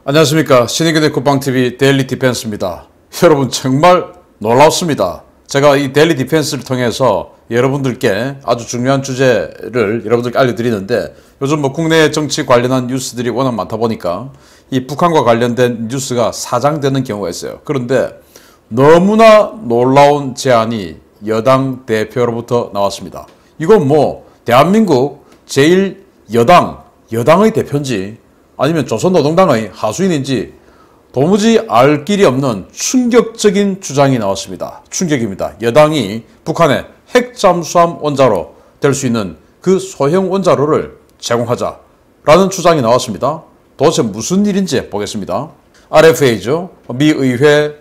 안녕하십니까. 신의균의 국방TV 데일리 디펜스입니다. 여러분 정말 놀랍습니다. 제가 이 데일리 디펜스를 통해서 여러분들께 아주 중요한 주제를 여러분들께 알려드리는데, 요즘 국내 정치 관련한 뉴스들이 워낙 많다 보니까 이 북한과 관련된 뉴스가 사장되는 경우가 있어요. 그런데 너무나 놀라운 제안이 여당 대표로부터 나왔습니다. 이건 대한민국 여당의 대표인지 아니면 조선노동당의 하수인인지 도무지 알 길이 없는 충격적인 주장이 나왔습니다. 충격입니다. 여당이 북한의 핵잠수함 원자로 될 수 있는 그 소형 원자로를 제공하자라는 주장이 나왔습니다. 도대체 무슨 일인지 보겠습니다. RFA죠. 미 의회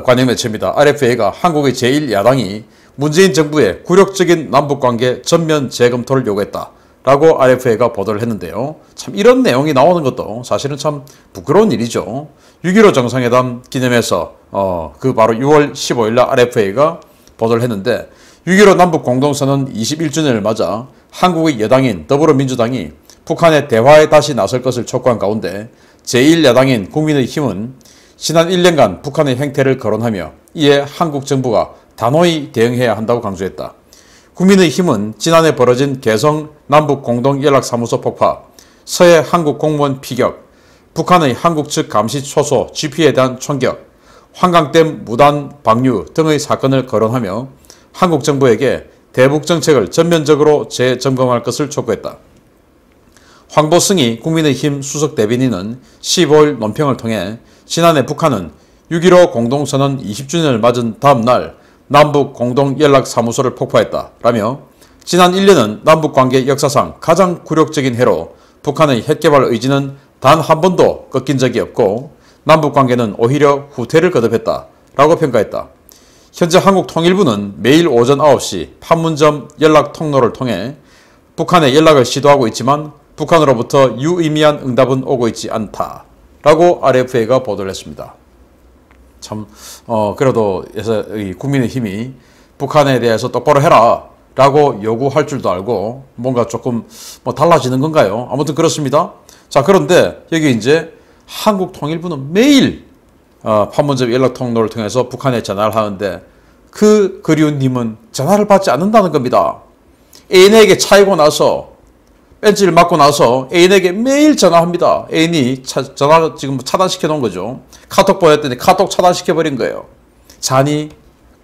관영 매체입니다. RFA가 한국의 제1야당이 문재인 정부의 굴욕적인 남북관계 전면 재검토를 요구했다 라고 RFA가 보도를 했는데요. 참 이런 내용이 나오는 것도 사실은 참 부끄러운 일이죠. 6.15 정상회담 기념해서 그 바로 6월 15일날 RFA가 보도를 했는데, 6.15 남북 공동선언 21주년을 맞아 한국의 여당인 더불어민주당이 북한의 대화에 다시 나설 것을 촉구한 가운데, 제1야당인 국민의힘은 지난 1년간 북한의 행태를 거론하며 이에 한국 정부가 단호히 대응해야 한다고 강조했다. 국민의힘은 지난해 벌어진 개성 남북공동연락사무소 폭파, 서해 한국 공무원 피격, 북한의 한국 측 감시 초소 GP에 대한 총격, 환강댐 무단 방류 등의 사건을 거론하며 한국 정부에게 대북 정책을 전면적으로 재점검할 것을 촉구했다. 황보승희 국민의힘 수석 대변인은 15일 논평을 통해 지난해 북한은 6.15 공동선언 20주년을 맞은 다음 날 남북 공동연락사무소를 폭파했다 라며, 지난 1년은 남북관계 역사상 가장 굴욕적인 해로 북한의 핵개발 의지는 단 한 번도 꺾인 적이 없고 남북관계는 오히려 후퇴를 거듭했다 라고 평가했다. 현재 한국통일부는 매일 오전 9시 판문점 연락통로를 통해 북한에 연락을 시도하고 있지만 북한으로부터 유의미한 응답은 오고 있지 않다 라고 RFA가 보도를 했습니다. 참 그래도 국민의힘이 북한에 대해서 똑바로 해라 라고 요구할 줄도 알고 뭔가 조금 달라지는 건가요? 아무튼 그렇습니다. 자, 그런데 여기 이제 한국통일부는 매일 판문점 연락통로를 통해서 북한에 전화를 하는데, 그 그리운님은 전화를 받지 않는다는 겁니다. 애인에게 차이고 나서 벤치를 맞고 나서 애인에게 매일 전화합니다. 애인이 전화 지금 차단시켜 놓은 거죠. 카톡 보냈더니 카톡 차단시켜 버린 거예요. 잔이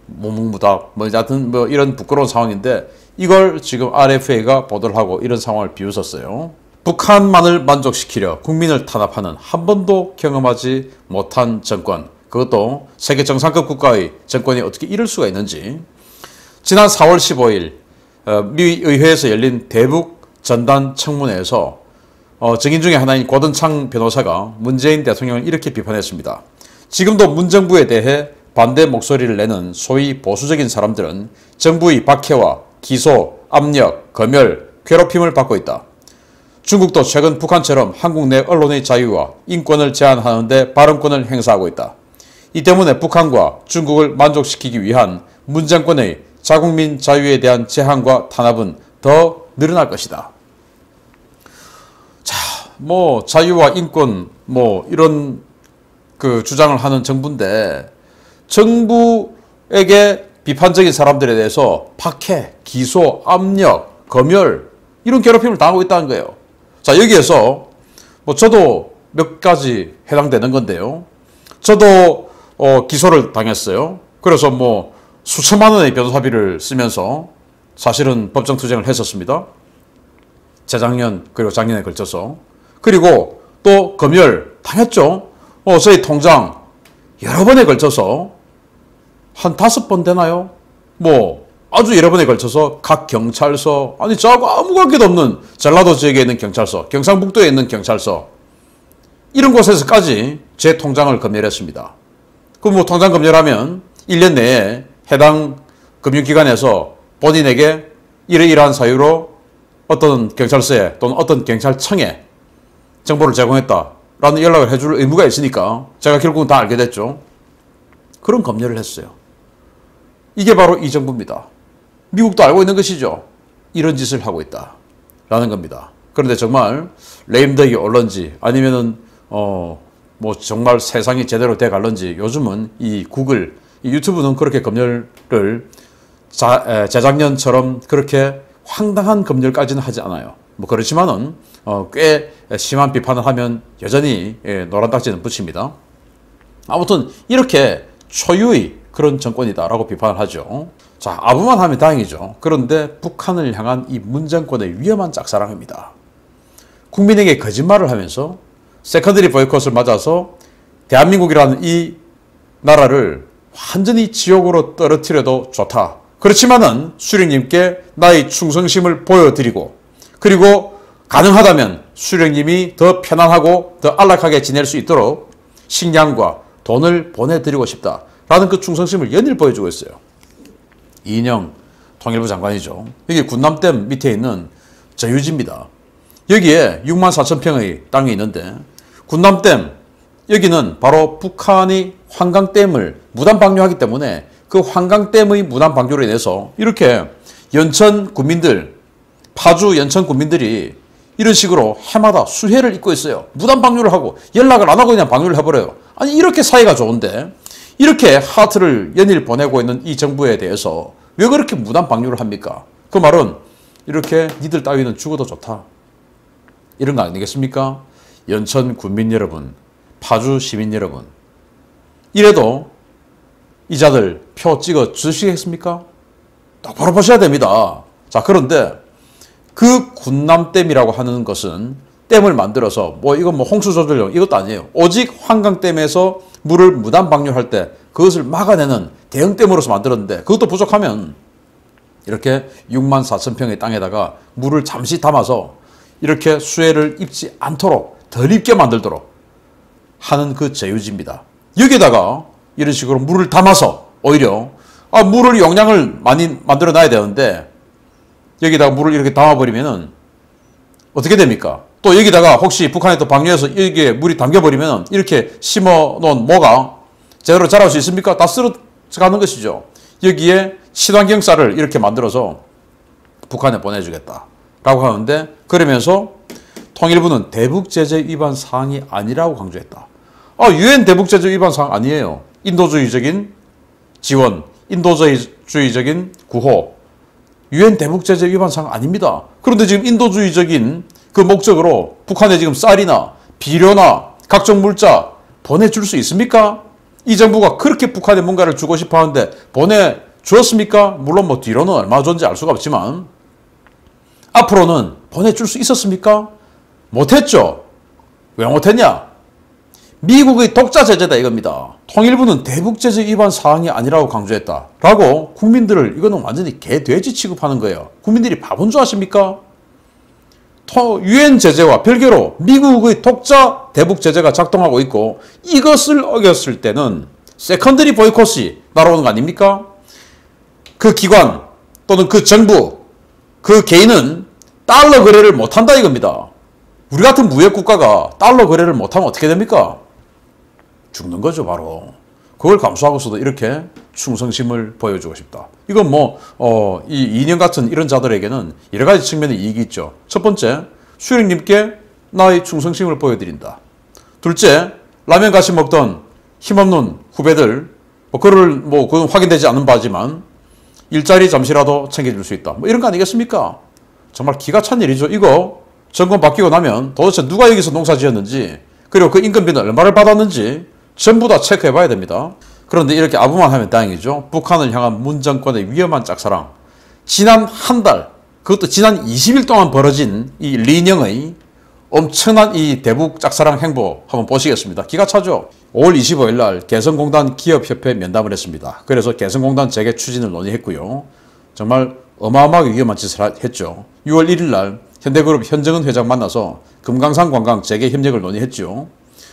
묵묵무다 하여튼 이런 부끄러운 상황인데, 이걸 지금 RFA가 보도를 하고 이런 상황을 비웃었어요. 북한만을 만족시키려 국민을 탄압하는 한 번도 경험하지 못한 정권, 그것도 세계 정상급 국가의 정권이 어떻게 이럴 수가 있는지. 지난 4월 15일 미 의회에서 열린 대북 전단 청문회에서 증인 중에 하나인 고든창 변호사가 문재인 대통령을 이렇게 비판했습니다. 지금도 문 정부에 대해 반대 목소리를 내는 소위 보수적인 사람들은 정부의 박해와 기소, 압력, 검열, 괴롭힘을 받고 있다. 중국도 최근 북한처럼 한국 내 언론의 자유와 인권을 제한하는 데 발언권을 행사하고 있다. 이 때문에 북한과 중국을 만족시키기 위한 문 정권의 자국민 자유에 대한 제한과 탄압은 더 늘어날 것이다. 자, 자유와 인권 이런 그 주장을 하는 정부인데, 정부에게 비판적인 사람들에 대해서 박해, 기소, 압력, 검열 이런 괴롭힘을 당하고 있다는 거예요. 자, 여기에서 저도 몇 가지 해당되는 건데요. 저도 기소를 당했어요. 그래서 수천만 원의 변호사비를 쓰면서 사실은 법정투쟁을 했었습니다. 재작년 그리고 작년에 걸쳐서. 그리고 또 검열 당했죠. 저희 통장 여러 번에 걸쳐서 한 5번 되나요? 아주 여러 번에 걸쳐서 각 경찰서, 저하고 아무 관계도 없는 전라도 지역에 있는 경찰서, 경상북도에 있는 경찰서, 이런 곳에서까지 제 통장을 검열했습니다. 그럼 통장 검열하면 1년 내에 해당 금융기관에서 본인에게 이러이러한 사유로 어떤 경찰서에 또는 어떤 경찰청에 정보를 제공했다라는 연락을 해줄 의무가 있으니까 제가 결국은 다 알게 됐죠. 그런 검열을 했어요. 이게 바로 이 정부입니다. 미국도 알고 있는 것이죠. 이런 짓을 하고 있다라는 겁니다. 그런데 정말 레임덕이 올런지 아니면은 뭐 정말 세상이 제대로 돼 갈런지 요즘은 이 구글, 이 유튜브는 그렇게 검열을 재작년처럼 그렇게 황당한 검열까지는 하지 않아요. 뭐 그렇지만은 꽤 심한 비판을 하면 여전히 노란 딱지는 붙입니다. 아무튼 이렇게 초유의 그런 정권이다라고 비판을 하죠. 자, 아부만 하면 다행이죠. 그런데 북한을 향한 이 문정권의 위험한 짝사랑입니다. 국민에게 거짓말을 하면서 세컨더리 보이콧을 맞아서 대한민국이라는 이 나라를 완전히 지옥으로 떨어뜨려도 좋다. 그렇지만은 수령님께 나의 충성심을 보여드리고, 그리고 가능하다면 수령님이 더 편안하고 더 안락하게 지낼 수 있도록 식량과 돈을 보내드리고 싶다라는 그 충성심을 연일 보여주고 있어요. 이인영 통일부 장관이죠. 여기 군남댐 밑에 있는 저유지입니다. 여기에 6만 4천 평의 땅이 있는데, 군남댐 여기는 바로 북한이 환강댐을 무단 방류하기 때문에 그 환강댐의 무단 방류로 인해서 이렇게 연천 군민들, 파주 연천 군민들이 이런 식으로 해마다 수해를 입고 있어요. 무단 방류를 하고 연락을 안 하고 그냥 방류를 해버려요. 아니 이렇게 사이가 좋은데 이렇게 하트를 연일 보내고 있는 이 정부에 대해서 왜 그렇게 무단 방류를 합니까? 그 말은 이렇게 니들 따위는 죽어도 좋다, 이런 거 아니겠습니까? 연천 군민 여러분, 파주 시민 여러분, 이래도 이자들 표 찍어 주시겠습니까? 똑바로 보셔야 됩니다. 자, 그런데 그 군남댐이라고 하는 것은 댐을 만들어서 뭐 이건 뭐 홍수 조절용 이것도 아니에요. 오직 환강댐에서 물을 무단 방류할 때 그것을 막아내는 대형댐으로서 만들었는데, 그것도 부족하면 이렇게 6만 4천 평의 땅에다가 물을 잠시 담아서 이렇게 수해를 입지 않도록 덜 입게 만들도록 하는 그 제유지입니다. 여기다가 이런 식으로 물을 담아서 오히려 물을 용량을 많이 만들어 놔야 되는데 여기다가 물을 이렇게 담아버리면은 어떻게 됩니까? 또 여기다가 혹시 북한에 또 방류해서 여기에 물이 담겨버리면 이렇게 심어 놓은 모가 제대로 자랄 수 있습니까? 다 쓰러가는 것이죠. 여기에 친환경 쌀을 이렇게 만들어서 북한에 보내주겠다라고 하는데, 그러면서 통일부는 대북제재 위반 사항이 아니라고 강조했다. 유엔 대북제재 위반 사항 아니에요. 인도주의적인 지원, 인도주의적인 구호, 유엔 대북제재 위반 사항 아닙니다. 그런데 지금 인도주의적인 그 목적으로 북한에 지금 쌀이나 비료나 각종 물자 보내줄 수 있습니까? 이 정부가 그렇게 북한에 뭔가를 주고 싶어 하는데 보내주었습니까? 물론 뭐 뒤로는 얼마나 줬는지 알 수가 없지만 앞으로는 보내줄 수 있었습니까? 못했죠. 왜 못했냐? 미국의 독자 제재다 이겁니다. 통일부는 대북제재 위반 사항이 아니라고 강조했다라고 국민들을, 이거는 완전히 개돼지 취급하는 거예요. 국민들이 바본 줄 아십니까? 유엔 제재와 별개로 미국의 독자 대북 제재가 작동하고 있고, 이것을 어겼을 때는 세컨더리 보이콧이 날아오는 거 아닙니까? 그 기관 또는 그 정부, 그 개인은 달러 거래를 못한다 이겁니다. 우리 같은 무역 국가가 달러 거래를 못하면 어떻게 됩니까? 죽는 거죠, 바로. 그걸 감수하고서도 이렇게 충성심을 보여주고 싶다. 이건 이 이인영 같은 이런 자들에게는 여러 가지 측면의 이익이 있죠. 첫 번째, 수령님께 나의 충성심을 보여드린다. 둘째, 라면 같이 먹던 힘없는 후배들, 그건 확인되지 않은 바지만 일자리 잠시라도 챙겨줄 수 있다. 이런 거 아니겠습니까? 정말 기가 찬 일이죠. 이거 정권 바뀌고 나면 도대체 누가 여기서 농사 지었는지, 그리고 그 인건비는 얼마를 받았는지 전부 다 체크해 봐야 됩니다. 그런데 이렇게 아부만 하면 다행이죠. 북한을 향한 문 정권의 위험한 짝사랑. 지난 한 달, 그것도 지난 20일 동안 벌어진 이 리녕의 엄청난 이 대북 짝사랑 행보 한번 보시겠습니다. 기가 차죠. 5월 25일 날 개성공단 기업협회 면담을 했습니다. 그래서 개성공단 재개 추진을 논의했고요. 정말 어마어마하게 위험한 짓을 했죠. 6월 1일 날 현대그룹 현정은 회장 만나서 금강산 관광 재개 협력을 논의했죠.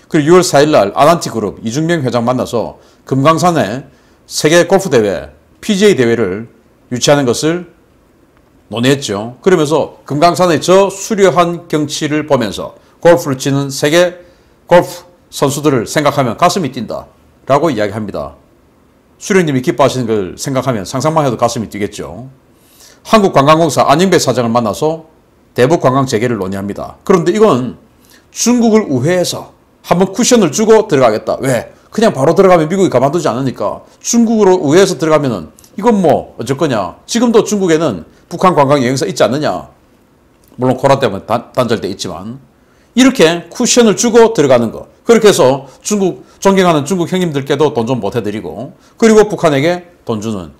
그리고 6월 4일 날 아난티그룹 이중명 회장 만나서 금강산에 세계 골프대회, PGA 대회를 유치하는 것을 논의했죠. 그러면서 금강산의 저 수려한 경치를 보면서 골프를 치는 세계 골프 선수들을 생각하면 가슴이 뛴다 라고 이야기합니다. 수령님이 기뻐하시는 걸 생각하면 상상만 해도 가슴이 뛰겠죠. 한국관광공사 안영배 사장을 만나서 대북관광 재개를 논의합니다. 그런데 이건 중국을 우회해서 한번 쿠션을 주고 들어가겠다. 왜? 그냥 바로 들어가면 미국이 가만두지 않으니까 중국으로 우회해서 들어가면은 이건 뭐 어쩔 거냐. 지금도 중국에는 북한 관광 여행사 있지 않느냐. 물론 코로나 때문에 단절돼 있지만 이렇게 쿠션을 주고 들어가는 거. 그렇게 해서 중국 존경하는 중국 형님들께도 돈 좀 보태드리고 그리고 북한에게 돈 주는.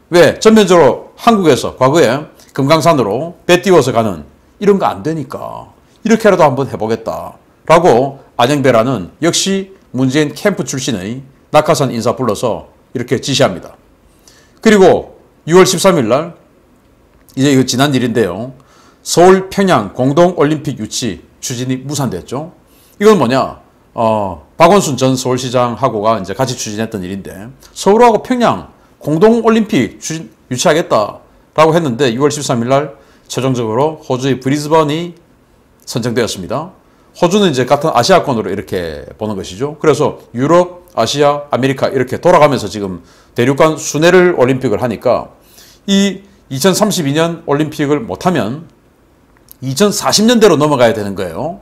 왜? 전면적으로 한국에서 과거에 금강산으로 배 띄워서 가는 이런 거 안 되니까 이렇게라도 한번 해보겠다라고 안영배라는 역시 문재인 캠프 출신의 낙하산 인사 불러서 이렇게 지시합니다. 그리고 6월 13일 날 이제 이거 지난 일인데요. 서울 평양 공동올림픽 유치 추진이 무산됐죠. 이건 뭐냐? 박원순 전 서울시장하고가 이제 같이 추진했던 일인데 서울하고 평양 공동올림픽 유치하겠다라고 했는데 6월 13일 날 최종적으로 호주의 브리즈번이 선정되었습니다. 호주는 이제 같은 아시아권으로 이렇게 보는 것이죠. 그래서 유럽, 아시아, 아메리카 이렇게 돌아가면서 지금 대륙간 순회를 올림픽을 하니까 이 2032년 올림픽을 못하면 2040년대로 넘어가야 되는 거예요.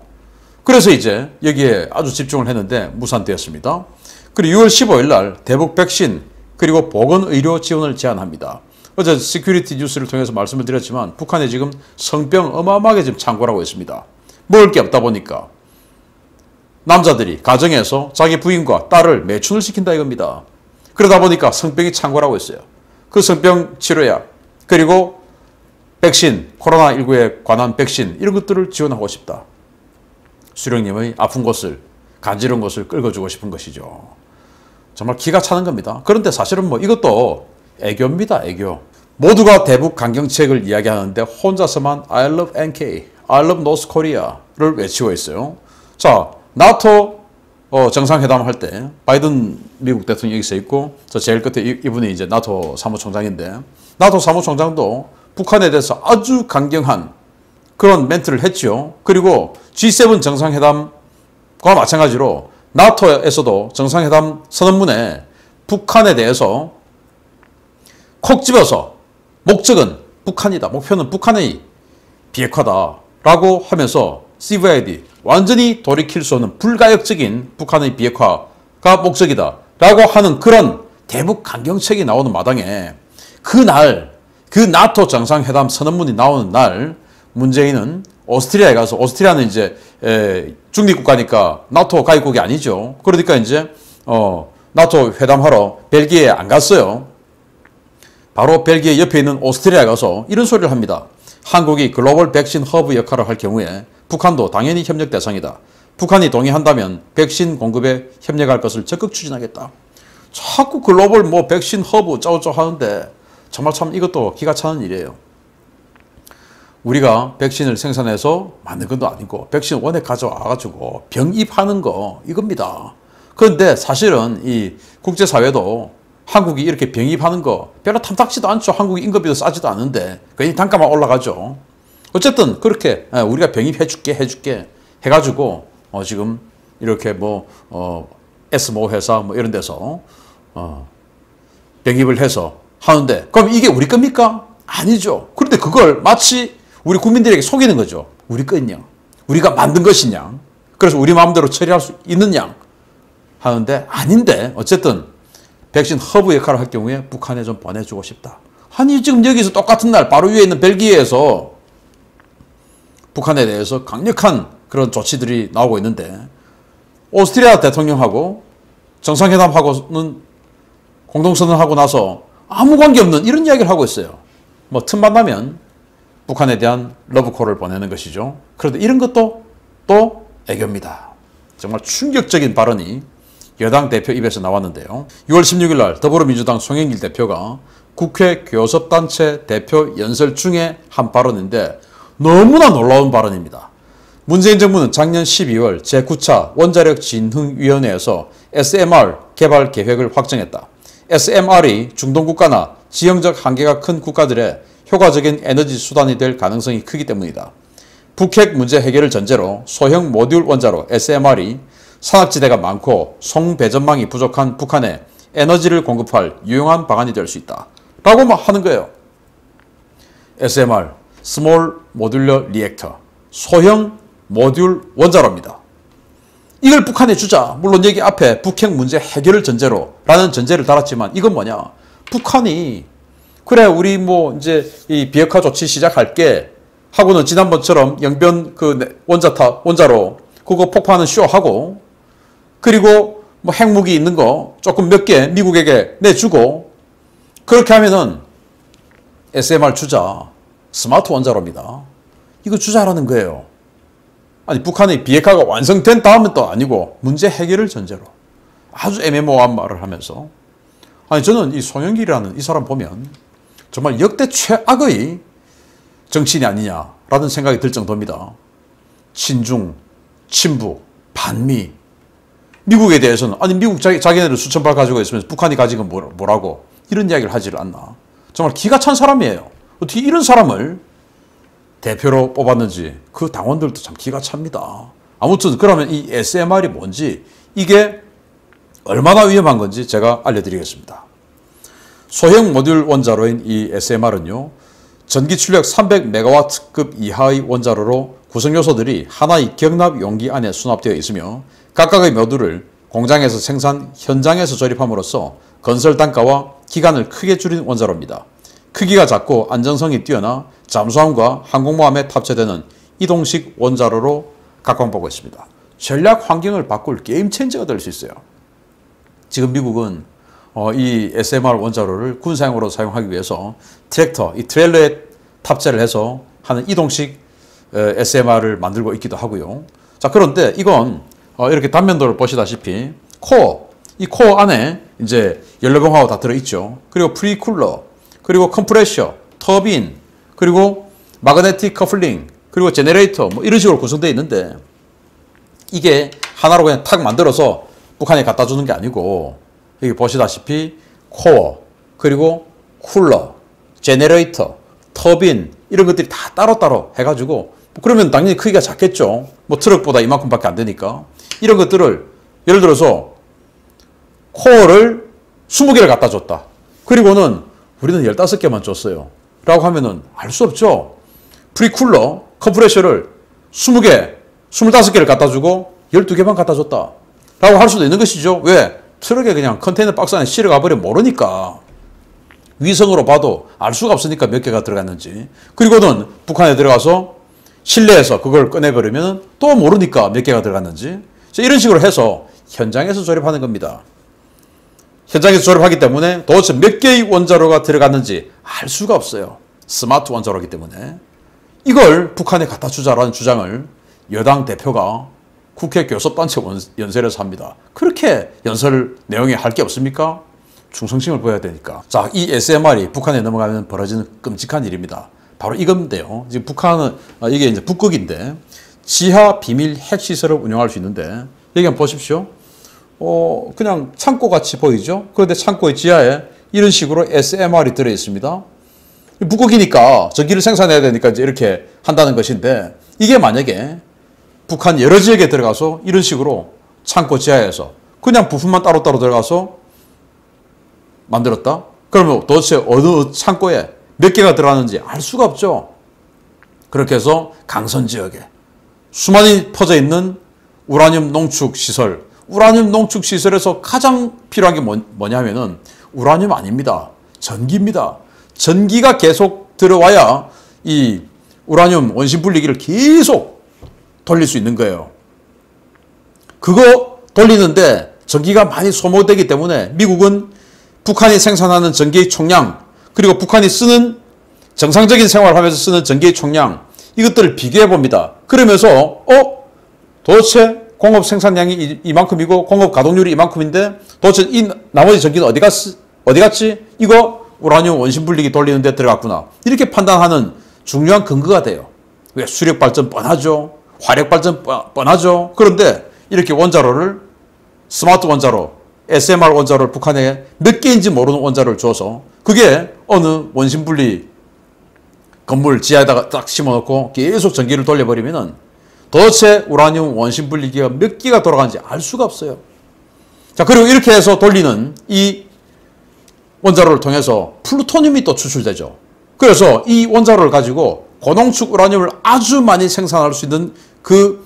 그래서 이제 여기에 아주 집중을 했는데 무산되었습니다. 그리고 6월 15일 날 대북 백신 그리고 보건의료 지원을 제안합니다. 어제 시큐리티 뉴스를 통해서 말씀을 드렸지만 북한에 지금 성병 어마어마하게 지금 창궐하고 있습니다. 먹을 게 없다 보니까 남자들이 가정에서 자기 부인과 딸을 매춘을 시킨다 이겁니다. 그러다 보니까 성병이 창궐하고 있어요. 그 성병 치료약 그리고 백신, 코로나19에 관한 백신 이런 것들을 지원하고 싶다. 수령님의 아픈 곳을 간지러운 곳을 긁어주고 싶은 것이죠. 정말 기가 차는 겁니다. 그런데 사실은 뭐 이것도 애교입니다. 애교. 모두가 대북 강경책을 이야기하는데 혼자서만 I love NK, I love North Korea를 외치고 있어요. 자, 나토 정상회담 할 때 바이든 미국 대통령이 여기서 있고 저 제일 끝에 이분이 이제 나토 사무총장인데 나토 사무총장도 북한에 대해서 아주 강경한 그런 멘트를 했죠. 그리고 G7 정상회담과 마찬가지로 나토에서도 정상회담 선언문에 북한에 대해서 콕 집어서 목적은 북한이다. 목표는 북한의 비핵화다라고 하면서 CVID 완전히 돌이킬 수 없는 불가역적인 북한의 비핵화가 목적이다라고 하는 그런 대북 강경책이 나오는 마당에 그날 그 나토 정상회담 선언문이 나오는 날 문재인은 오스트리아에 가서 오스트리아는 이제 중립국가니까 나토 가입국이 아니죠. 그러니까 이제 나토 회담하러 벨기에에 안 갔어요. 바로 벨기에 옆에 있는 오스트리아에 가서 이런 소리를 합니다. 한국이 글로벌 백신 허브 역할을 할 경우에 북한도 당연히 협력 대상이다. 북한이 동의한다면 백신 공급에 협력할 것을 적극 추진하겠다. 자꾸 글로벌 뭐 백신 허브 짜오짜오 하는데 정말 참 이것도 기가 차는 일이에요. 우리가 백신을 생산해서 만든 것도 아니고 백신 원에 가져와가지고 병입하는 거 이겁니다. 그런데 사실은 이 국제사회도 한국이 이렇게 병입하는 거 별로 탐탁지도 않죠. 한국이 인건비도 싸지도 않은데 괜히 단가만 올라가죠. 어쨌든 그렇게 우리가 병입해줄게 해가지고 지금 이렇게 뭐 S모 회사 뭐 이런 데서 병입을 해서 하는데 그럼 이게 우리 겁니까? 아니죠. 그런데 그걸 마치 우리 국민들에게 속이는 거죠. 우리 거냐? 우리가 만든 것이냐? 그래서 우리 마음대로 처리할 수 있느냐? 하는데 아닌데 어쨌든 백신 허브 역할을 할 경우에 북한에 좀 보내주고 싶다. 아니 지금 여기서 똑같은 날 바로 위에 있는 벨기에에서 북한에 대해서 강력한 그런 조치들이 나오고 있는데 오스트리아 대통령하고 정상회담하고는 공동선언하고 나서 아무 관계없는 이런 이야기를 하고 있어요. 뭐 틈만 나면 북한에 대한 러브콜을 보내는 것이죠. 그런데 이런 것도 또 애교입니다. 정말 충격적인 발언이 여당 대표 입에서 나왔는데요. 6월 16일 날 더불어민주당 송영길 대표가 국회 교섭단체 대표 연설 중에 한 발언인데 너무나 놀라운 발언입니다. 문재인 정부는 작년 12월 제9차 원자력 진흥위원회에서 SMR 개발 계획을 확정했다. SMR이 중동국가나 지형적 한계가 큰 국가들의 효과적인 에너지 수단이 될 가능성이 크기 때문이다. 북핵 문제 해결을 전제로 소형 모듈 원자로 SMR이 산악지대가 많고 송배전망이 부족한 북한에 에너지를 공급할 유용한 방안이 될 수 있다. 라고 막 하는 거예요. SMR, Small Modular Reactor, 소형 모듈 원자로입니다. 이걸 북한에 주자. 물론 여기 앞에 북핵 문제 해결을 전제로 라는 전제를 달았지만 이건 뭐냐. 북한이 그래 우리 뭐 이제 이 비핵화 조치 시작할게 하고는 지난번처럼 영변 그 원자로 그거 폭파하는 쇼하고 그리고 뭐 핵무기 있는 거 조금 몇 개 미국에게 내주고 그렇게 하면은 SMR 주자. 스마트 원자로입니다. 이거 주자라는 거예요. 아니 북한의 비핵화가 완성된 다음은 또 아니고 문제 해결을 전제로 아주 애매모호한 말을 하면서 아니 저는 이 송영길이라는 이 사람 보면 정말 역대 최악의 정치인이 아니냐라는 생각이 들 정도입니다. 친중, 친북, 반미 미국에 대해서는 아니 미국 자기네들 수천 발 가지고 있으면서 북한이 가지고 뭐라고 이런 이야기를 하지를 않나. 정말 기가 찬 사람이에요. 어떻게 이런 사람을 대표로 뽑았는지 그 당원들도 참 기가 찹니다. 아무튼 그러면 이 SMR이 뭔지 이게 얼마나 위험한 건지 제가 알려드리겠습니다. 소형 모듈 원자로인 이 SMR은요. 전기 출력 300메가와트급 이하의 원자로로 구성 요소들이 하나의 경납 용기 안에 수납되어 있으며 각각의 모듈을 공장에서 생산, 현장에서 조립함으로써 건설 단가와 기간을 크게 줄인 원자로입니다. 크기가 작고 안정성이 뛰어나 잠수함과 항공모함에 탑재되는 이동식 원자로로 각광받고 있습니다. 전략 환경을 바꿀 게임 체인저가 될 수 있어요. 지금 미국은 이 SMR 원자로를 군사용으로 사용하기 위해서 트랙터, 이 트레일러에 탑재를 해서 하는 이동식 SMR을 만들고 있기도 하고요. 자, 그런데 이건 이렇게 단면도를 보시다시피 이 코어 안에 이제 연료봉하고 다 들어있죠. 그리고 프리쿨러, 그리고 컴프레셔, 터빈, 그리고 마그네틱 커플링, 그리고 제너레이터 뭐 이런 식으로 구성되어 있는데 이게 하나로 그냥 탁 만들어서 북한에 갖다 주는 게 아니고 여기 보시다시피 코어, 그리고 쿨러, 제너레이터, 터빈 이런 것들이 다 따로따로 해가지고 그러면 당연히 크기가 작겠죠. 뭐 트럭보다 이만큼밖에 안 되니까 이런 것들을 예를 들어서 코어를 20개를 갖다 줬다. 그리고는 우리는 15개만 줬어요. 라고 하면은 알 수 없죠. 프리쿨러, 컴프레셔를 20개, 25개를 갖다 주고 12개만 갖다 줬다. 라고 할 수도 있는 것이죠. 왜? 트럭에 그냥 컨테이너 박스 안에 실어가 버리면 모르니까. 위성으로 봐도 알 수가 없으니까 몇 개가 들어갔는지. 그리고는 북한에 들어가서 실내에서 그걸 꺼내버리면 또 모르니까 몇 개가 들어갔는지. 이런 식으로 해서 현장에서 조립하는 겁니다. 현장에서 조립하기 때문에 도대체 몇 개의 원자로가 들어갔는지 알 수가 없어요. 스마트 원자로이기 때문에. 이걸 북한에 갖다 주자라는 주장을 여당 대표가 국회 교섭단체 연설에서 합니다. 그렇게 연설 내용에 할 게 없습니까? 충성심을 보여야 되니까. 자, 이 SMR이 북한에 넘어가면 벌어지는 끔찍한 일입니다. 바로 이건데요. 지금 북한은, 이게 이제 북극인데, 지하 비밀 핵시설을 운영할 수 있는데, 여기 한번 보십시오. 그냥 창고 같이 보이죠? 그런데 창고의 지하에 이런 식으로 SMR이 들어있습니다. 북극이니까 전기를 생산해야 되니까 이제 이렇게 한다는 것인데, 이게 만약에 북한 여러 지역에 들어가서 이런 식으로 창고 지하에서 그냥 부품만 따로따로 들어가서 만들었다? 그러면 도대체 어느 창고에 몇 개가 들어가는지 알 수가 없죠. 그렇게 해서 강선 지역에 수많이 퍼져 있는 우라늄 농축 시설, 우라늄 농축 시설에서 가장 필요한 게 뭐냐면은 우라늄 아닙니다. 전기입니다. 전기가 계속 들어와야 이 우라늄 원심 분리기를 계속 돌릴 수 있는 거예요. 그거 돌리는데 전기가 많이 소모되기 때문에 미국은 북한이 생산하는 전기의 총량, 그리고 북한이 쓰는 정상적인 생활을 하면서 쓰는 전기의 총량, 이것들을 비교해 봅니다. 그러면서 도대체 공업 생산량이 이만큼이고 공업 가동률이 이만큼인데 도대체 이 나머지 전기는 어디 갔지? 이거 우라늄 원심 분리기 돌리는 데 들어갔구나. 이렇게 판단하는 중요한 근거가 돼요. 왜? 수력 발전 뻔하죠. 화력 발전 뻔하죠. 그런데 이렇게 원자로를 스마트 원자로, SMR 원자로를 북한에 몇 개인지 모르는 원자로를 줘서 그게 어느 원심분리 건물 지하에다가 딱 심어놓고 계속 전기를 돌려버리면은 도대체 우라늄 원심분리기가 몇 개가 돌아가는지 알 수가 없어요. 자, 그리고 이렇게 해서 돌리는 이 원자로를 통해서 플루토늄이 또 추출되죠. 그래서 이 원자로를 가지고 고농축 우라늄을 아주 많이 생산할 수 있는 그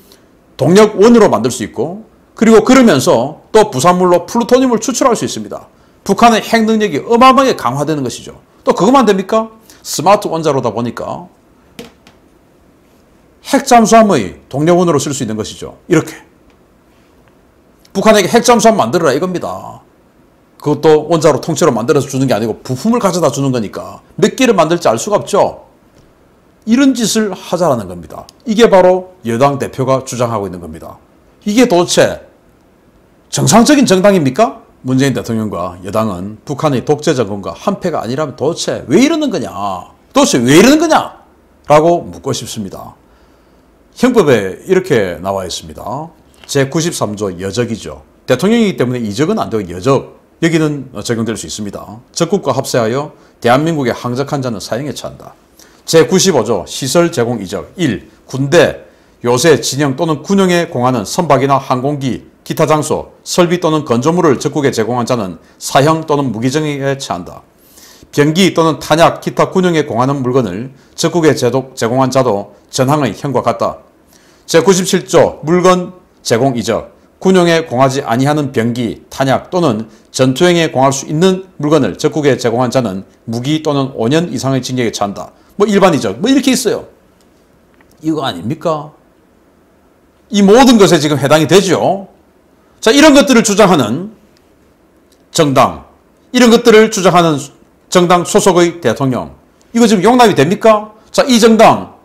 동력원으로 만들 수 있고, 그리고 그러면서 또 부산물로 플루토늄을 추출할 수 있습니다. 북한의 핵 능력이 어마어마하게 강화되는 것이죠. 또 그것만 됩니까? 스마트 원자로다 보니까 핵 잠수함의 동력원으로 쓸 수 있는 것이죠. 이렇게. 북한에게 핵 잠수함 만들어라 이겁니다. 그것도 원자로 통째로 만들어서 주는 게 아니고 부품을 가져다 주는 거니까 몇 개를 만들지 알 수가 없죠. 이런 짓을 하자라는 겁니다. 이게 바로 여당 대표가 주장하고 있는 겁니다. 이게 도대체 정상적인 정당입니까? 문재인 대통령과 여당은 북한의 독재 정권과 한패가 아니라면 도대체 왜 이러는 거냐? 도대체 왜 이러는 거냐? 라고 묻고 싶습니다. 형법에 이렇게 나와 있습니다. 제93조 여적이죠. 대통령이기 때문에 이적은 안 되고 여적, 여기는 적용될 수 있습니다. 적국과 합세하여 대한민국에 항적한 자는 사형에 처한다. 제95조 시설 제공 이적 1. 군대, 요새 진영 또는 군용에 공하는 선박이나 항공기, 기타 장소, 설비 또는 건조물을 적국에 제공한 자는 사형 또는 무기징역에 처한다. 병기 또는 탄약, 기타 군용에 공하는 물건을 적국에 제공한 자도 전항의 형과 같다. 제97조 물건 제공 이적 군용에 공하지 아니하는 병기, 탄약 또는 전투행에 공할 수 있는 물건을 적국에 제공한 자는 무기 또는 5년 이상의 징역에 처한다. 뭐 일반 이적 뭐 이렇게 있어요. 이거 아닙니까? 이 모든 것에 지금 해당이 되죠. 자, 이런 것들을 주장하는 정당, 이런 것들을 주장하는 정당 소속의 대통령, 이거 지금 용납이 됩니까? 자, 이 정당,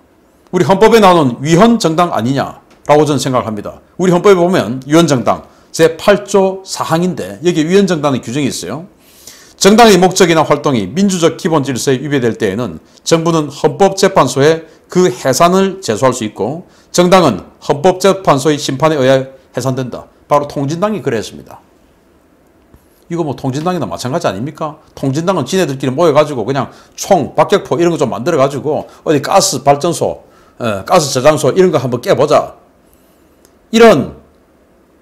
우리 헌법에 나오는 위헌 정당 아니냐라고 저는 생각합니다. 우리 헌법에 보면 위헌 정당 제8조 4항인데 여기에 위헌 정당의 규정이 있어요. 정당의 목적이나 활동이 민주적 기본 질서에 위배될 때에는 정부는 헌법재판소에 그 해산을 제소할 수 있고 정당은 헌법재판소의 심판에 의해 해산된다. 바로 통진당이 그랬습니다. 이거 뭐 통진당이나 마찬가지 아닙니까? 통진당은 지네들끼리 모여가지고 그냥 총, 박격포 이런 거 좀 만들어가지고 어디 가스 발전소, 가스 저장소 이런 거 한번 깨보자. 이런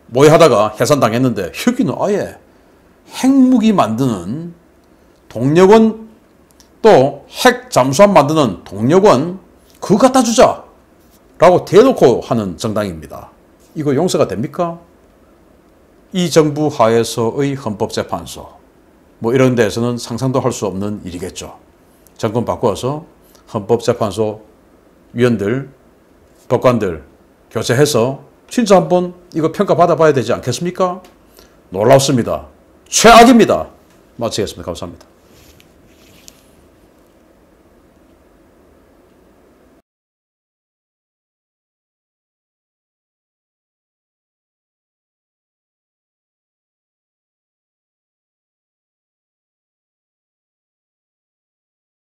모여하다가 해산당했는데 여기는 아예 핵무기 만드는 동력원 또 핵 잠수함 만드는 동력원 그거 갖다 주자 라고 대놓고 하는 정당입니다. 이거 용서가 됩니까? 이 정부 하에서의 헌법재판소 뭐 이런 데에서는 상상도 할 수 없는 일이겠죠. 정권 바꾸어서 헌법재판소 위원들, 법관들 교체해서 진짜 한번 이거 평가받아 봐야 되지 않겠습니까? 놀랍습니다. 최악입니다. 마치겠습니다. 감사합니다.